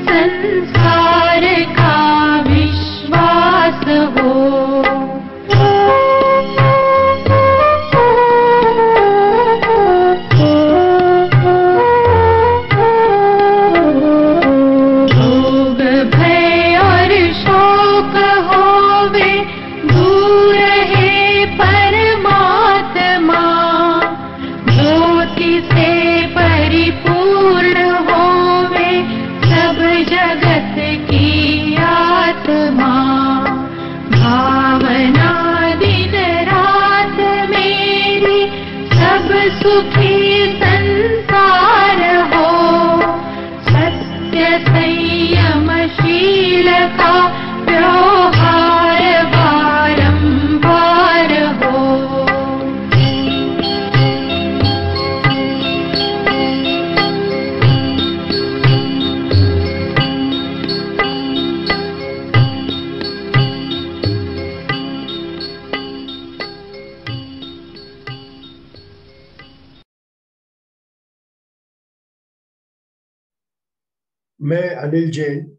संसार का विश्वास हो। रोग भय और शोक होवे, दूर है परमात्मा। ज्योति से परिपूर्ण होवे, सब जगत की आत्मा। भावना दिन रात मेरी, सब सुखी संसार हो। सत्य संयमशील का व्यवहार बारंबार हो। मैं Anil Jain,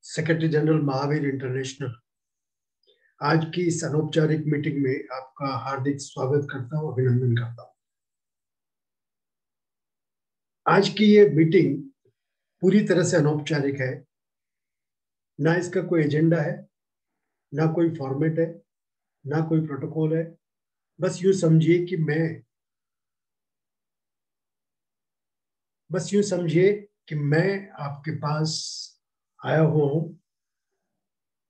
secretary general Mahavir international, आज की इस अनौपचारिक मीटिंग में आपका हार्दिक स्वागत करता हूं, अभिनंदन करता हूं। आज की ये मीटिंग पूरी तरह से अनौपचारिक है, ना इसका कोई एजेंडा है, ना कोई फॉर्मेट है, ना कोई प्रोटोकॉल है। बस यूं समझिए कि मैं आपके पास आया हुआ हूं।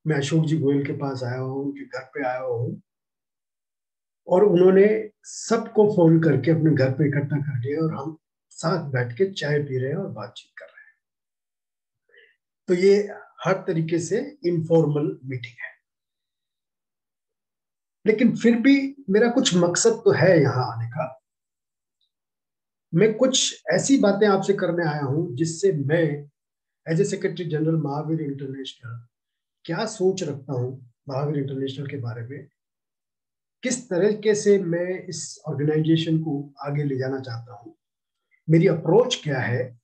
मैं अशोक जी गोयल के पास आया हूं, उनके घर पे आया हूं, और उन्होंने सबको फोन करके अपने घर पे इकट्ठा कर लिया और हम साथ बैठ के चाय पी रहे हैं और बातचीत कर रहे हैं। तो ये हर तरीके से इनफॉर्मल मीटिंग है, लेकिन फिर भी मेरा कुछ मकसद तो है यहाँ आने का। मैं कुछ ऐसी बातें आपसे करने आया हूं जिससे मैं as a secretary general Mahavir International क्या सोच रखता हूं महावीर इंटरनेशनल के बारे में, किस तरीके से मैं इस ऑर्गेनाइजेशन को आगे ले जाना चाहता हूं, मेरी अप्रोच क्या है,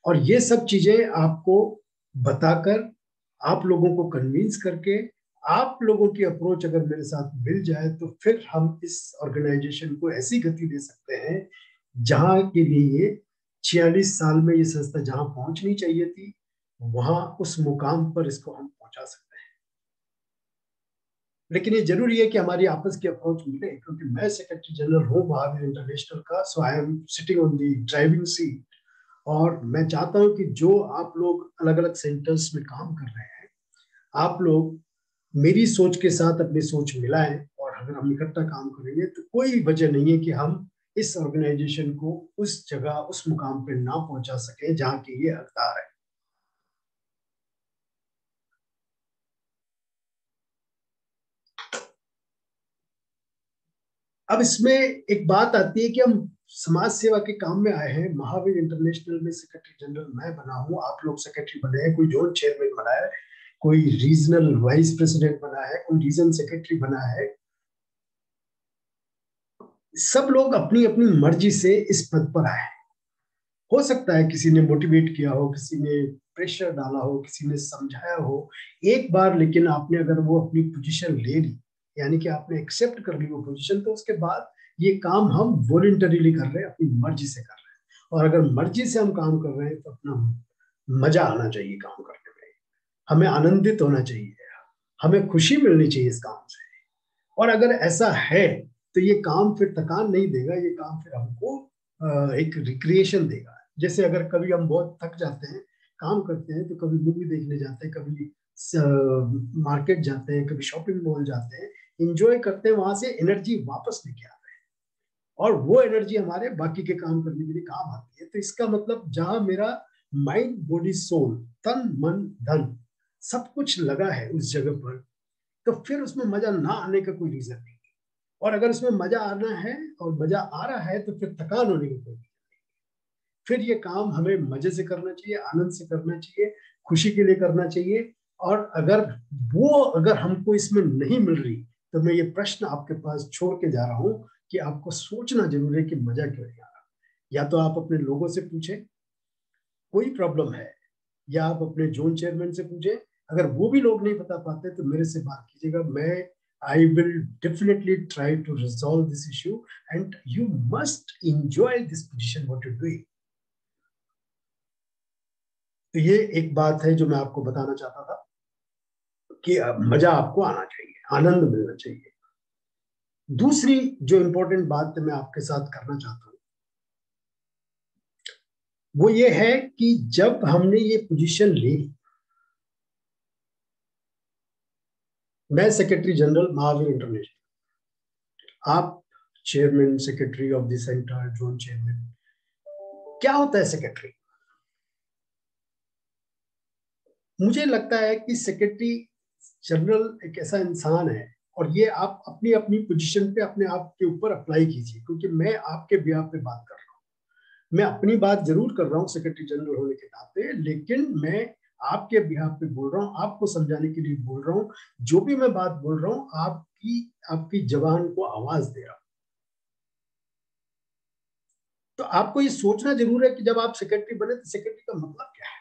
और ये सब चीजें आपको बताकर, आप लोगों को कन्विंस करके, आप लोगों की अप्रोच अगर मेरे साथ मिल जाए तो फिर हम इस ऑर्गेनाइजेशन को ऐसी गति दे सकते हैं जहां के लिए 46 साल में ये संस्था जहां पहुंचनी चाहिए थी, वहां उस मुकाम पर इसको हम पहुंचा सकते हैं। लेकिन ये जरूरी है कि हमारी आपस की अप्रोच मिले, क्योंकि मैं सेक्रेटरी जनरल हूँ महावीर इंटरनेशनल का, so I am sitting on the driving seat. और मैं चाहता हूं कि जो आप लोग अलग अलग सेंटर्स में काम कर रहे हैं, आप लोग मेरी सोच के साथ अपनी सोच मिलाएं, और अगर हम इकट्ठा काम करेंगे तो कोई वजह नहीं है कि हम इस ऑर्गेनाइजेशन को उस जगह, उस मुकाम पे ना पहुंचा सके जहां की ये हकदार है। अब इसमें एक बात आती है कि हम समाज सेवा के काम में आए हैं। महावीर इंटरनेशनल में सेक्रेटरी जनरल मैं बना हूं, आप लोग सेक्रेटरी बने हैं, कोई जोन चेयरमैन बना है, कोई रीजनल वाइस प्रेसिडेंट बना है, कोई रीजन सेक्रेटरी बना है। सब लोग अपनी अपनी मर्जी से इस पद पर आए। हो सकता है किसी ने मोटिवेट किया हो, किसी ने प्रेशर डाला हो, किसी ने समझाया हो एक बार, लेकिन आपने अगर वो अपनी पोजीशन ले ली, यानी कि आपने एक्सेप्ट कर ली वो पोजीशन, तो उसके बाद ये काम हम वॉलंटरीली कर रहे हैं, अपनी मर्जी से कर रहे हैं। और अगर मर्जी से हम काम कर रहे हैं तो अपना मजा आना चाहिए काम करने में, हमें आनंदित होना चाहिए, हमें खुशी मिलनी चाहिए इस काम से। और अगर ऐसा है तो ये काम फिर थकान नहीं देगा, ये काम फिर हमको एक रिक्रिएशन देगा। जैसे अगर कभी हम बहुत थक जाते हैं, काम करते हैं, तो कभी मूवी देखने जाते हैं, कभी मार्केट जाते हैं, कभी शॉपिंग मॉल जाते हैं, इंजॉय करते हैं, वहां से एनर्जी वापस लेके आते हैं, और वो एनर्जी हमारे बाकी के काम करने के लिए काम आती है। तो इसका मतलब जहां मेरा माइंड, बॉडी, सोल, तन, मन, धन सब कुछ लगा है उस जगह पर, तो फिर उसमें मजा ना आने का कोई रीजन नहीं। और अगर उसमें मजा आना है और मजा आ रहा है तो फिर थकान होने की कोई रीजन नहीं। फिर ये काम हमें मजे से करना चाहिए, आनंद से करना चाहिए, खुशी के लिए करना चाहिए। और अगर हमको इसमें नहीं मिल रही, तो मैं ये प्रश्न आपके पास छोड़ के जा रहा हूं कि आपको सोचना जरूर है कि मजा क्यों नहीं आ रहा। या तो आप अपने लोगों से पूछें, कोई प्रॉब्लम है या आप अपने जोन चेयरमैन से पूछें। अगर वो भी लोग नहीं बता पाते तो मेरे से बात कीजिएगा, मैं I will definitely try to resolve this issue and you must enjoy this position what you doing. तो ये एक बात है जो मैं आपको बताना चाहता था कि मजा आपको आना चाहिए, आनंद मिलना चाहिए। दूसरी जो इंपॉर्टेंट बात मैं आपके साथ करना चाहता हूं वो ये है कि जब हमने ये पोजीशन ले ली, मैं सेक्रेटरी जनरल महावीर इंटरनेशनल, आप chairman secretary of the centre, zone chairman. क्या होता है सेक्रेटरी? मुझे लगता है कि सेक्रेटरी जनरल एक ऐसा इंसान है, और ये आप अपनी अपनी पोजीशन पे अपने आप के ऊपर अप्लाई कीजिए, क्योंकि मैं आपके बिहाफ पे बात कर रहा हूँ। मैं अपनी बात जरूर कर रहा हूँ सेक्रेटरी जनरल होने के नाते, लेकिन मैं आपके बिहाफ पे बोल रहा हूँ, आपको समझाने के लिए बोल रहा हूँ। जो भी मैं बात बोल रहा हूँ आपकी आपकी जबान को आवाज दे रहा हूँ। तो आपको ये सोचना जरूर है कि जब आप सेक्रेटरी बने तो सेक्रेटरी का मतलब क्या है।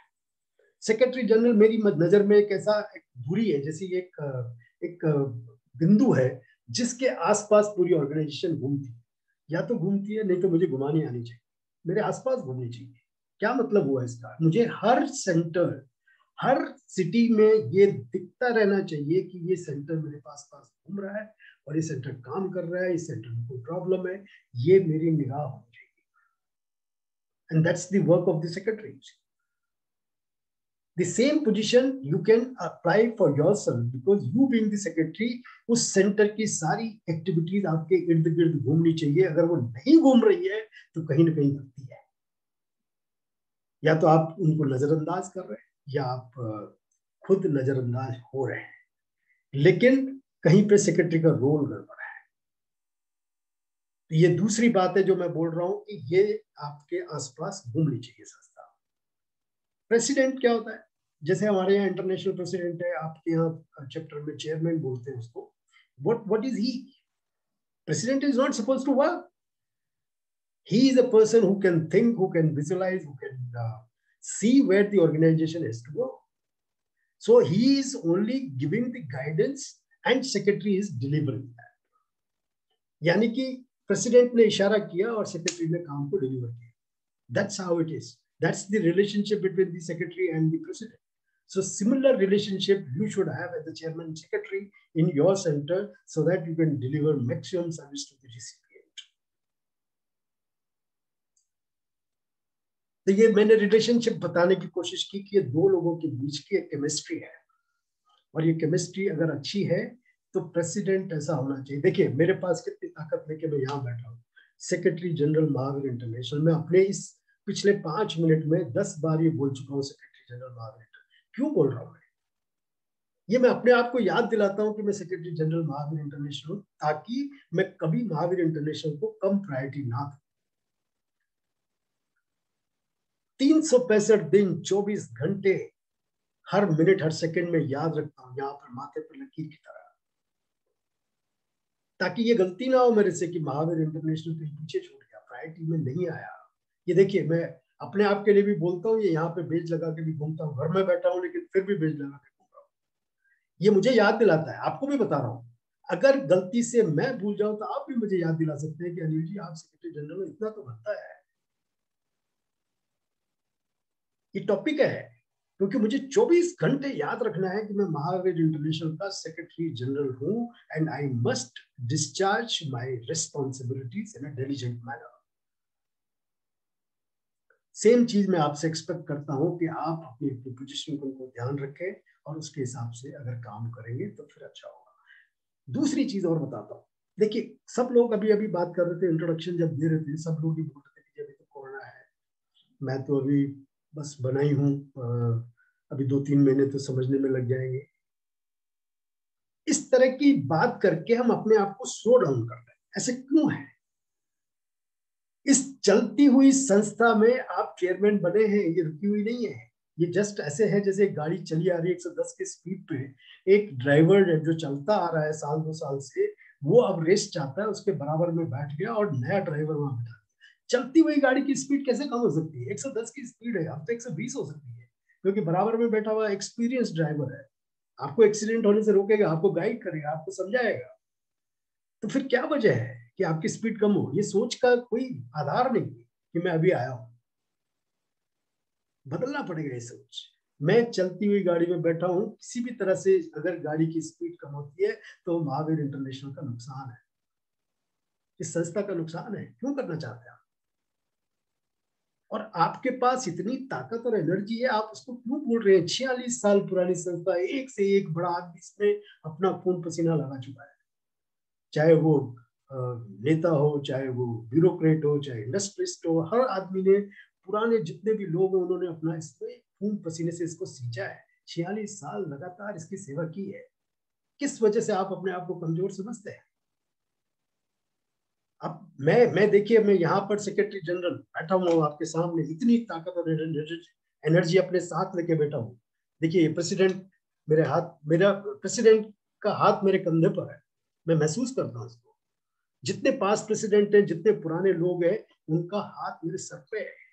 सेक्रेटरी जनरल मेरी नजर में एक ऐसा एक धुरी है, जैसे एक बिंदु है जिसके आसपास पूरी ऑर्गेनाइजेशन घूमती है। या तो घूमती है, नहीं तो मुझे घुमानी आनी चाहिए, मेरे आसपास घूमनी चाहिए। क्या मतलब हुआ इसका? मुझे हर सेंटर, हर सिटी में ये दिखता रहना चाहिए कि ये सेंटर मेरे पास पास घूम रहा है और ये सेंटर काम कर रहा है, इस सेंटर में कोई प्रॉब्लम है, ये मेरी निगाह होनी चाहिए। And that's the work of the secretary. The same position you can apply for yourself, because you being the secretary, उस सेंटर की सारी एक्टिविटीज आपके इर्द गिर्द घूमनी चाहिए। अगर वो नहीं घूम रही है तो कहीं ना कहीं गलती है। या तो आप उनको नजरअंदाज कर रहे हैं या आप खुद नजरअंदाज हो रहे हैं, लेकिन कहीं पे सेक्रेटरी का रोल गड़बड़ है। तो ये दूसरी बात है जो मैं बोल रहा हूं कि ये आपके आसपास घूमनी चाहिए संस्था। प्रेसिडेंट क्या होता है? जैसे हमारे यहाँ इंटरनेशनल प्रेसिडेंट है, आपके यहाँ चैप्टर में चेयरमैन बोलते हैं उसको। What is he? President is not suppose to work. He is a person who can think, who can visualize, who can see where the organization has to go. So he is only giving the guidance and secretary is delivering that. यानी कि president ने इशारा किया और secretary ने काम को deliver किया। That's how it is. That's the relationship between the secretary and the president. So similar relationship you should have as the chairman and secretary in your center, so that you can deliver maximum service to the recipient. तो ये मैंने relationship बताने की कोशिश की कि ये दो लोगों के बीच की एक केमिस्ट्री है, और ये केमिस्ट्री अगर अच्छी है तो प्रेसिडेंट ऐसा होना चाहिए। देखिए मेरे पास कितनी ताकत लेके मैं यहाँ बैठा हूँ, सेक्रेटरी जनरल महावीर इंटरनेशनल। मैं अपने इस पिछले 5 मिनट में 10 बार ये बोल चुका हूँ सेक्रेटरी जनरल महावीर इंटरनेशनल। क्यों बोल रहा हूँ ये मैं अपने आप को याद दिलाता हूँ कि मैं सेक्रेटरी जनरल महावीर इंटरनेशनल हूँ, ताकि मैं कभी महावीर इंटरनेशनल को कम प्रायोरिटी ना दूं। 365 दिन 24 घंटे हर मिनट हर सेकंड में याद रखता हूँ, यहाँ पर माथे पर लकीर की तरह, ताकि ये गलती ना हो मेरे से कि महावीर इंटरनेशनल कहीं पीछे छूट गया, प्रायोरिटी में नहीं आया। ये देखिए मैं अपने आप के लिए भी बोलता हूँ, ये यहाँ पे बेज लगा के भी घूमता हूँ, घर में बैठा हूँ लेकिन फिर भी बेज लगा के घूम रहा हूँ। ये मुझे याद दिलाता है, आपको भी बता रहा हूँ। अगर गलती से मैं भूल जाऊं तो आप भी मुझे याद दिला सकते हैं कि अनिल जी आप सेक्रेटरी जनरल में इतना तो बनता है। ये टॉपिक है, क्योंकि मुझे 24 घंटे याद रखना है कि मैं महावीर इंटरनेशनल का सेक्रेटरी जनरल हूं, and I must discharge my responsibilities in a diligent manner. Same चीज मैं आपसे एक्सपेक्ट करता हूं कि आप अपनी अपनी पोजीशन को ध्यान रखें और उसके हिसाब से अगर काम करेंगे तो फिर अच्छा होगा। दूसरी चीज और बताता हूं, देखिए सब लोग अभी अभी बात कर रहे थे, इंट्रोडक्शन जब दे रहे थे सब लोग ही बोल रहे थे कि अभी तो कोरोना है, मैं तो अभी बस बना ही हूं, अभी 2-3 महीने तो समझने में लग जाएंगे। इस तरह की बात करके हम अपने आप को स्लो डाउन कर रहे हैं। ऐसे क्यों है? इस चलती हुई संस्था में आप चेयरमैन बने हैं, ये रुकी हुई नहीं है। ये जस्ट ऐसे है जैसे गाड़ी चली आ रही है 110 की स्पीड पे, एक ड्राइवर जो चलता आ रहा है साल 2 साल से, वो अब रेस चाहता है, उसके बराबर में बैठ गया और नया ड्राइवर वहां बैठा। चलती हुई गाड़ी की स्पीड कैसे कम हो सकती है? 110 की स्पीड है, अब तो 120 हो सकती है, क्योंकि बराबर में बैठा हुआ एक्सपीरियंस ड्राइवर है, आपको एक्सीडेंट होने से रोकेगा, आपको गाइड करेगा, आपको समझाएगा। तो फिर क्या वजह है कि आपकी स्पीड कम हो? ये सोच का कोई आधार नहीं कि मैं अभी आया हूं। बदलना पड़ेगा ये सोच। मैं चलती हुई गाड़ी में बैठा हूं, किसी भी तरह से अगर गाड़ी की स्पीड कम होती है तो महावीर इंटरनेशनल का नुकसान है, इस संस्था का नुकसान है। क्यों करना चाहते हैं आप? और आपके पास इतनी ताकत और एनर्जी है, आप उसको क्यों भूल रहे हैं? 46 साल पुरानी संस्था, एक से एक बड़ा आदमी इसमें अपना खून पसीना लगा चुका है, चाहे वो नेता हो, चाहे वो ब्यूरोक्रेट हो, चाहे इंडस्ट्रिस्ट हो, हर आदमी ने, पुराने जितने भी लोग हैं, उन्होंने अपना इसमें खून पसीने से इसको सींचा है। 46 साल लगातार इसकी सेवा की है। किस वजह से आप अपने आप को कमजोर समझते हैं? अब मैं देखिए, मैं यहाँ पर सेक्रेटरी जनरल बैठा हुआ हूँ आपके सामने, इतनी ताकत और एनर्जी अपने साथ लेके बैठा हूँ। देखिए प्रेसिडेंट मेरे हाथ, मेरा प्रेसिडेंट का हाथ मेरे कंधे पर है, मैं महसूस करता हूँ उसको। जितने पास प्रेसिडेंट हैं, जितने पुराने लोग हैं, उनका हाथ मेरे सर पे है।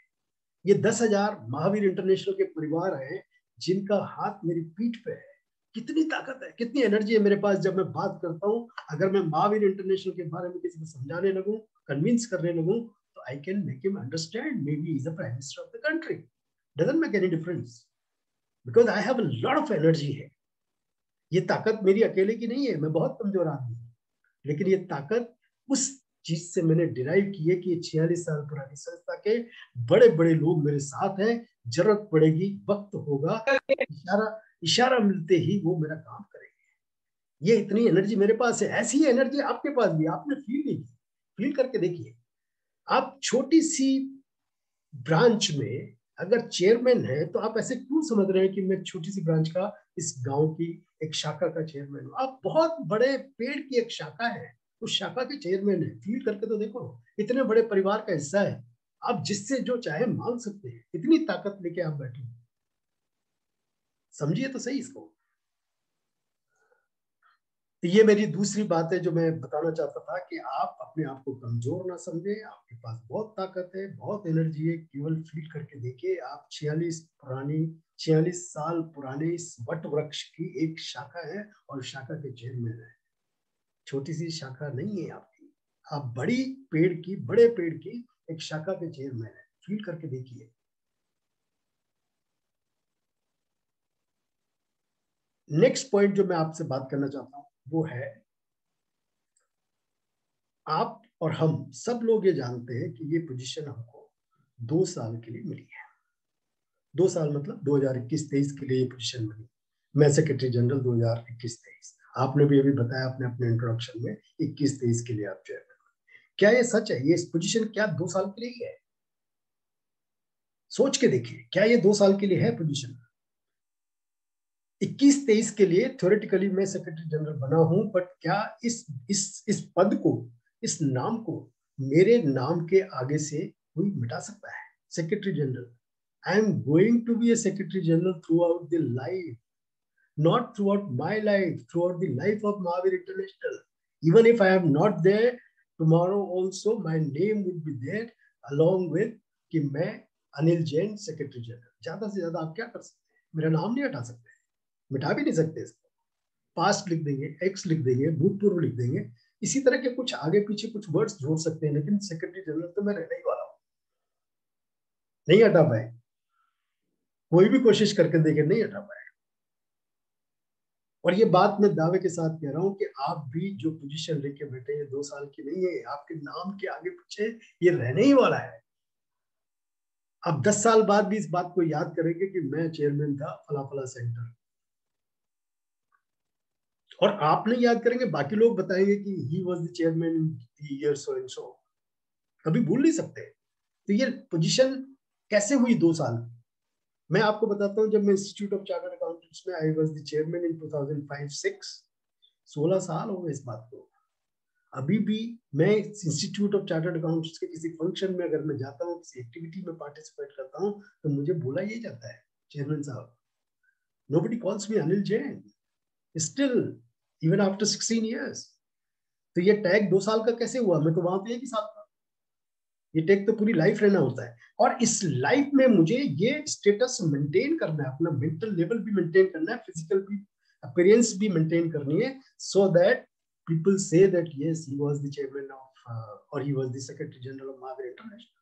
ये 10,000 महावीर इंटरनेशनल के परिवार हैं जिनका हाथ मेरी पीठ पे है। कितनी ताकत है, कितनी एनर्जी है मेरे पास जब मैं बात करता हूँ। अगर मैं महावीर इंटरनेशनल के बारे में किसी को समझाने लगूं, कन्विंस करने लगूं, तो I can make him understand. May be is the prime minister of the country, doesn't make any difference, because I have a lot of energy है। ये ताकत मेरी अकेले की नहीं है, मैं बहुत कमजोर आदमी हूँ, लेकिन ये ताकत उस चीज से मैंने डिराइव की है कि 46 साल पुरानी संस्था के बड़े बड़े लोग मेरे साथ हैं। जरूरत पड़ेगी, वक्त होगा, इशारा इशारा मिलते ही वो मेरा काम करेंगे। ये इतनी एनर्जी मेरे पास है, ऐसी ही एनर्जी आपके पास भी। आपने फील नहीं की, फील करके देखिए। आप छोटी सी ब्रांच में अगर चेयरमैन है, तो आप ऐसे क्यों समझ रहे हैं कि मैं छोटी सी ब्रांच का, इस गांव की एक शाखा का चेयरमैन हूं? आप बहुत बड़े पेड़ की एक शाखा है, उस शाखा के चेयरमैन है। फील करके तो देखो, इतने बड़े परिवार का हिस्सा है, आप जिससे जो चाहे मांग सकते हैं। इतनी ताकत लेके आप बैठे, समझिए तो सही इसको। तो ये मेरी दूसरी बात है जो मैं बताना चाहता था, कि आप अपने आप को कमजोर ना समझें। आपके पास बहुत ताकत है, बहुत एनर्जी है, केवल फील करके देखिए। आप 46 साल पुराने इस वट वृक्ष की एक शाखा है, और शाखा के चेयरमैन है। छोटी सी शाखा नहीं है आपकी, आप बड़ी पेड़ की, बड़े पेड़ की एक शाखा के चेयरमैन है। फील करके देखिए। नेक्स्ट पॉइंट जो मैं आपसे बात करना चाहता हूं वो है, आप और हम सब लोग ये जानते हैं कि ये पोजीशन हमको 2 साल के लिए मिली है। 2 साल मतलब 2021-23 के लिए ये पोजीशन मिली। मैं सेक्रेटरी जनरल 2021-23, आपने भी अभी बताया अपने अपने इंट्रोडक्शन में, 21-23 के लिए आप चेयरमैन। क्या ये सच है? ये पोजीशन क्या 2 साल के लिए ही है? सोच के देखिए, क्या ये 2 साल के लिए है पोजीशन? 21-23 के लिए थ्योरेटिकली मैं सेक्रेटरी जनरल बना हूं, बट क्या इस पद को, इस नाम को मेरे नाम के आगे से कोई मिटा सकता है? Secretary general, I am going to be a secretary general throughout the life, not throughout my life, throughout the life of Mahavir International. Even if I am not there, tomorrow also my name will be there along with कि मैं Anil Jain secretary general. ज्यादा से ज्यादा आप क्या कर सकते हैं? मेरा नाम नहीं हटा सकते, मिटा भी नहीं सकते इसको। पास्ट लिख देंगे, एक्स लिख देंगे, भूतपूर्व लिख देंगे, इसी तरह के कुछ आगे पीछे कुछ वर्ड्स जोड़ सकते हैं, लेकिन सेक्रेटरी जनरल तो मैं रहने ही वाला हूँ, नहीं हटा पाए। कोई भी कोशिश करके देखे, नहीं हटा पाए। और ये बात मैं दावे के साथ कह रहा हूं कि आप भी जो पोजीशन लेके बैठे हैं 2 साल की नहीं है, आपके नाम के आगे पीछे ये रहने ही वाला है। आप 10 साल बाद भी इस बात को याद करेंगे कि मैं चेयरमैन था फला फला सेंटर, और आप नहीं याद करेंगे, बाकी लोग बताएंगे कि ही was the chairman in year so and so. कभी भूल नहीं सकते। तो ये पोजीशन कैसे हुई 2 साल? मैं आपको बताता हूँ, जब मैं इंस्टीट्यूट ऑफ चार्टर्ड अकाउंटेंट्स में, आई वाज द चेयरमैन इन 2005-06, 16 साल हो गए इस बात को। अभी भी मैं इंस्टीट्यूट ऑफ चार्टर्ड अकाउंटेंट्स के किसी फंक्शन में अगर मैं जाता हूँ, किसी एक्टिविटी में पार्टिसिपेट करता हूँ, तो मुझे बोला यही जाता है, चेयरमैन साहब। Nobody calls me Anil Jain still, even after 16 years। तो ये टैग 2 साल का कैसे हुआ? मैं तो वहां पे 1 ही साल था। ये टेक तो पूरी लाइफ रहना होता है, और इस लाइफ में मुझे ये स्टेटस मेंटेन करना है, अपना मेंटल लेवल भी मेंटेन करना है, फिजिकल भी अपीयरेंस भी मेंटेन करनी है, सो दैट पीपल से that yes he was the chairman of और he was the secretary general of Mahavir international.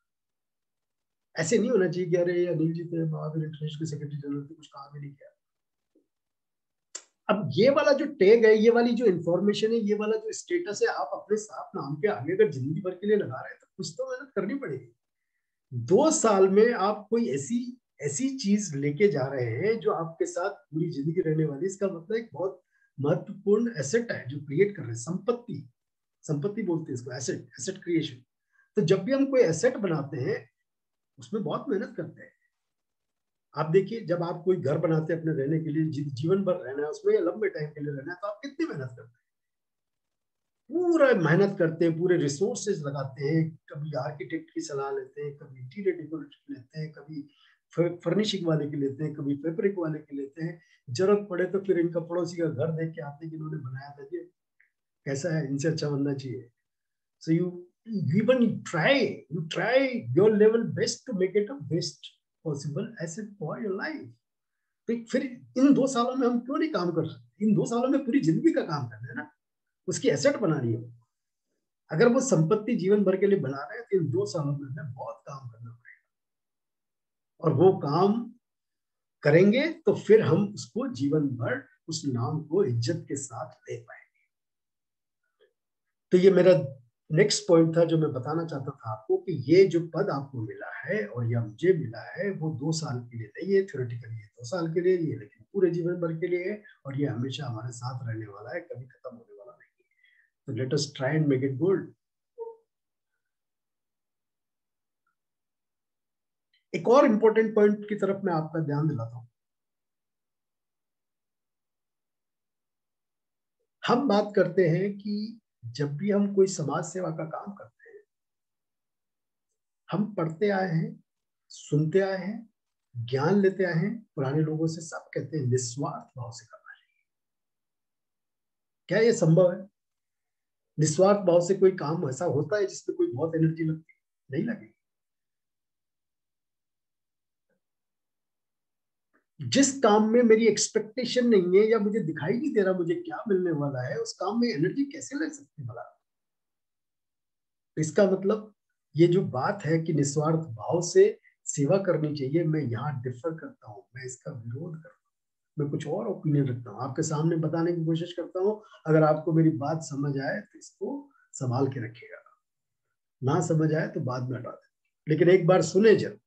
ऐसे नहीं होना चाहिए कि अरे अनिल जी थे महावीर इंटरनेशनल के सेक्रेटरी जनरल थे, कुछ काम ही नहीं किया। अब ये वाला जो टैग है, ये वाली जो इंफॉर्मेशन है, ये वाला जो स्टेटस है, आप अपने साथ नाम के आगे अगर जिंदगी भर के लिए लगा रहे हैं तो कुछ तो मेहनत करनी पड़ेगी। 2 साल में आप कोई ऐसी ऐसी चीज लेके जा रहे हैं जो आपके साथ पूरी जिंदगी रहने वाली, इसका मतलब एक बहुत महत्वपूर्ण एसेट है जो क्रिएट कर रहे हैं। संपत्ति, संपत्ति बोलते हैं इसको, एसेट, एसेट क्रिएशन। तो जब भी हम कोई एसेट बनाते हैं उसमें बहुत मेहनत करते हैं। आप देखिए, जब आप कोई घर बनाते हैं अपने रहने के लिए, जीवन भर रहना है उसमें, लंबे टाइम के लिए रहना है, तो आप कितनी मेहनत करते हैं, पूरा मेहनत करते हैं, पूरे रिसोर्सेज लगाते हैं, कभी आर्किटेक्ट की सलाह लेते हैं, कभी इंटीरियर डेकोरेटर लेते हैं, कभी फर्निशिंग वाले की लेते हैं, कभी फैब्रिक वाले की लेते हैं। जरूरत पड़े तो फिर इनका पड़ोसी का घर देख के आते हैं कि इन्होंने बनाया था, ये कैसा है, इनसे अच्छा बनना चाहिए। So you even you try your level best to make it a best possible asset for your life। तो फिर इन 2 सालों में हम क्यों नहीं काम कर सकते? इन 2 सालों में पूरी जिंदगी का काम करना है ना, उसकी एसेट बनानी है। अगर वो संपत्ति जीवन भर के लिए बना रहे हैं तो इन 2 सालों में हमें बहुत काम करना पड़ेगा, और वो काम करेंगे तो फिर हम उसको जीवन भर उस नाम को इज्जत के साथ ले पाएंगे। तो ये मेरा नेक्स्ट पॉइंट था जो मैं बताना चाहता था आपको, कि ये जो पद आपको मिला है और या मुझे मिला है वो 2 साल के लिए नहीं है, थ्योरेटिकली 2 साल के लिए ये, लेकिन पूरे जीवन भर के लिए है, और ये हमेशा हमारे साथ रहने वाला है, कभी खत्म होने वाला नहीं है। तो let us try and make it good. एक और इंपॉर्टेंट पॉइंट की तरफ मैं आपका ध्यान दिलाता हूं। हम बात करते हैं कि जब भी हम कोई समाज सेवा का काम करते हैं, हम पढ़ते आए हैं, सुनते आए हैं, ज्ञान लेते आए हैं, पुराने लोगों से सब कहते हैं निस्वार्थ भाव से करना चाहिए। क्या ये संभव है? निस्वार्थ भाव से कोई काम ऐसा होता है जिसमें कोई बहुत एनर्जी लगती है? नहीं लगेगी। जिस काम में मेरी एक्सपेक्टेशन नहीं है या मुझे दिखाई नहीं दे रहा मुझे क्या मिलने वाला है, उस काम में एनर्जी कैसे ले सकती भला? इसका मतलब ये जो बात है कि निस्वार्थ भाव से सेवा करनी चाहिए, मैं यहाँ डिफर करता हूँ, मैं इसका विरोध करता हूँ, मैं कुछ और ओपिनियन रखता हूँ, आपके सामने बताने की कोशिश करता हूँ। अगर आपको मेरी बात समझ आए तो इसको संभाल के रखिएगा, ना समझ आए तो बाद में हटा दें, लेकिन एक बार सुने जब।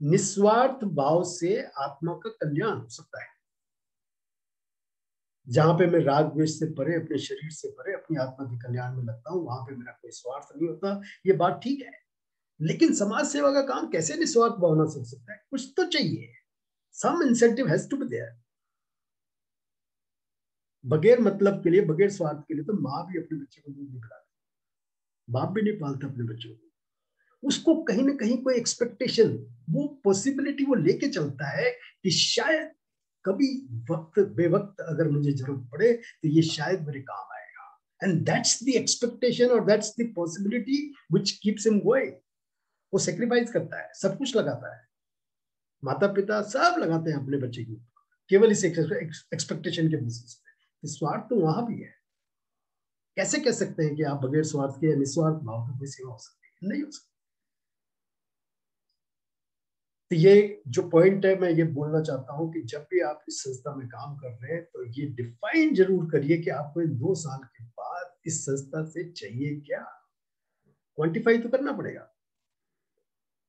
निस्वार्थ भाव से आत्मा का कल्याण हो सकता है। जहां पे मैं राग द्वेष से परे, अपने शरीर से परे, अपनी आत्मा के कल्याण में लगता हूँ, वहां पे मेरा कोई स्वार्थ नहीं होता, ये बात ठीक है। लेकिन समाज सेवा का काम कैसे निस्वार्थ भावना से हो सकता है? कुछ तो चाहिए, some incentive has to be there. बगैर मतलब के लिए, बगैर स्वार्थ के लिए तो माँ भी अपने बच्चे को दूध नहीं पिलाती, बाप भी नहीं पालता अपने बच्चों को। उसको कहीं ना कहीं कोई एक्सपेक्टेशन, वो पॉसिबिलिटी वो लेके चलता है कि शायद कभी वक्त बेवक्त अगर मुझे जरूरत पड़े तो ये शायद मेरे काम आएगा। एंड दैट्स द एक्सपेक्टेशन और that's the possibility which keeps him going. वो सेक्रीफाइस करता है, सब कुछ लगाता है, माता पिता सब लगाते हैं अपने बच्चे के ऊपर, केवल इस एक्सपेक्टेशन के बेसिस पे। स्वार्थ तो वहां भी है। कैसे कह सकते हैं कि आप बगैर स्वार्थ के या निस्वार्थ भाव की कोई सेवा हो सकती है? नहीं हो सकती। तो ये जो पॉइंट है, मैं ये बोलना चाहता हूं कि जब भी आप इस संस्था में काम कर रहे हैं तो ये डिफाइन जरूर करिए कि आपको इन 2 साल के बाद इस संस्था से चाहिए क्या। क्वांटिफाई तो करना पड़ेगा,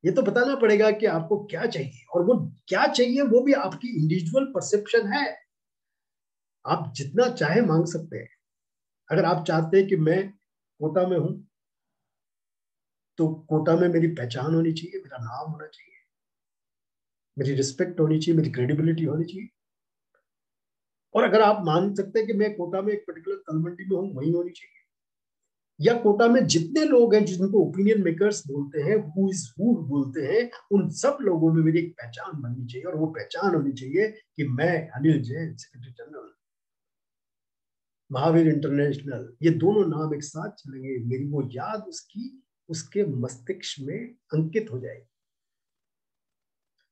ये तो बताना पड़ेगा कि आपको क्या चाहिए, और वो क्या चाहिए वो भी आपकी इंडिविजुअल परसेप्शन है। आप जितना चाहे मांग सकते हैं। अगर आप चाहते हैं कि मैं कोटा में हूं तो कोटा में मेरी पहचान होनी चाहिए, मेरा नाम होना चाहिए, मेरी रिस्पेक्ट होनी चाहिए, मेरी क्रेडिबिलिटी होनी चाहिए। और अगर आप मान सकते हैं कि मैं कोटा में एक पर्टिकुलर तलमंडी में हूं, वही होनी चाहिए। या कोटा में जितने लोग हैं जिनको ओपिनियन मेकर्स बोलते हैं, हु इज हु बोलते हैं, उन सब लोगों में मेरी एक पहचान बननी चाहिए, और वो पहचान होनी चाहिए कि मैं Anil Jain, secretary general Mahavir international, ये दोनों नाम एक साथ चलेंगे, मेरी वो याद उसकी उसके मस्तिष्क में अंकित हो जाएगी।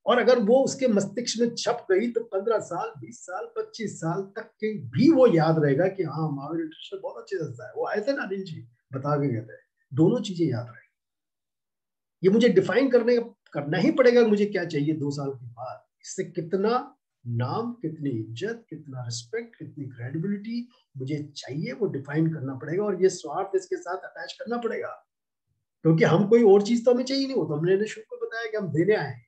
और अगर वो उसके मस्तिष्क में छप गई तो 15 साल, 20 साल, 25 साल तक के भी वो याद रहेगा कि हाँ, महावीर इंटरनेशनल बहुत अच्छी संस्था है। वो आए थे ना अनिल जी, बता के कहते हैं, दोनों चीजें याद रहेगी। ये मुझे डिफाइन करना ही पड़ेगा, मुझे क्या चाहिए 2 साल के बाद। इससे कितना नाम, कितनी इज्जत, कितना रिस्पेक्ट, कितनी क्रेडिबिलिटी मुझे चाहिए, वो डिफाइन करना पड़ेगा। और ये स्वार्थ इसके साथ अटैच करना पड़ेगा, क्योंकि हम कोई और चीज तो हमें चाहिए नहीं। हो तो हमने शुरू में बताया कि हम देने आए हैं,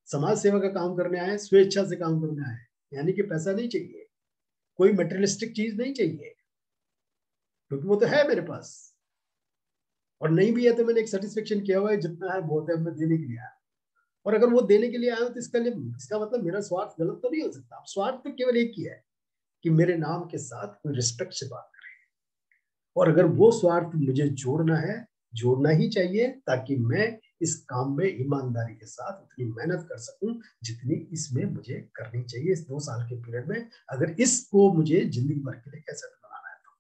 समाज सेवा का काम करने आए, स्वेच्छा से काम करने आए, यानी कि पैसा नहीं चाहिए, कोई मटेरियलिस्टिक चीज नहीं चाहिए, क्योंकि वो तो है मेरे पास। और नहीं भी है तो मैंने एक सेटिस्फेक्शन किया हुआ है, जितना है बहुत है, मैं देने के लिए आया। और अगर वो देने के लिए आया तो इसका मतलब मेरा स्वार्थ गलत तो नहीं हो सकता। स्वार्थ तो केवल एक ही है कि मेरे नाम के साथ कोई रिस्पेक्ट से बात करे। और अगर वो स्वार्थ मुझे जोड़ना है, जोड़ना ही चाहिए, ताकि मैं इस काम में ईमानदारी के साथ उतनी मेहनत कर सकूं जितनी इसमें मुझे करनी चाहिए इस 2 साल के पीरियड में, अगर इसको मुझे जिंदगी भर के लिए कैसे बनाना है। तो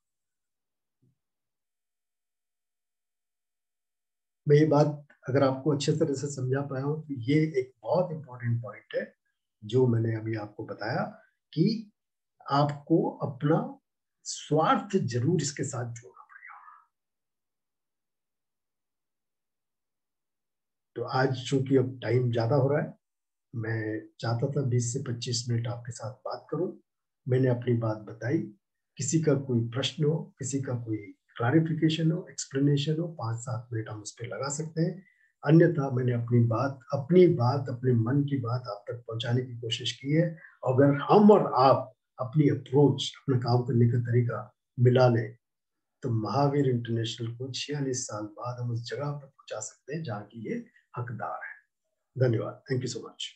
मैं ये बात अगर आपको अच्छे तरह से समझा पाया हूं तो ये एक बहुत इंपॉर्टेंट पॉइंट है जो मैंने अभी आपको बताया, कि आपको अपना स्वार्थ जरूर इसके साथ जोड़ना पड़ेगा। तो आज चूंकि अब टाइम ज्यादा हो रहा है, मैं चाहता था 20 से 25 मिनट आपके साथ बात करूं। मैंने अपनी बात बताई। किसी का कोई प्रश्न हो, किसी का कोई क्लैरिफिकेशन हो, एक्सप्लेनेशन हो, 5-7 मिनट हम उस पर लगा सकते हैं। अन्यथा मैंने अपनी बात अपने मन की बात आप तक पहुंचाने की कोशिश की है। अगर हम और आप अपनी अप्रोच, अपना काम करने का तरीका मिला लें तो महावीर इंटरनेशनल को 46 साल बाद हम उस जगह पर पहुंचा सकते हैं जहाँ की ये हकदार है। धन्यवाद। Thank you so much.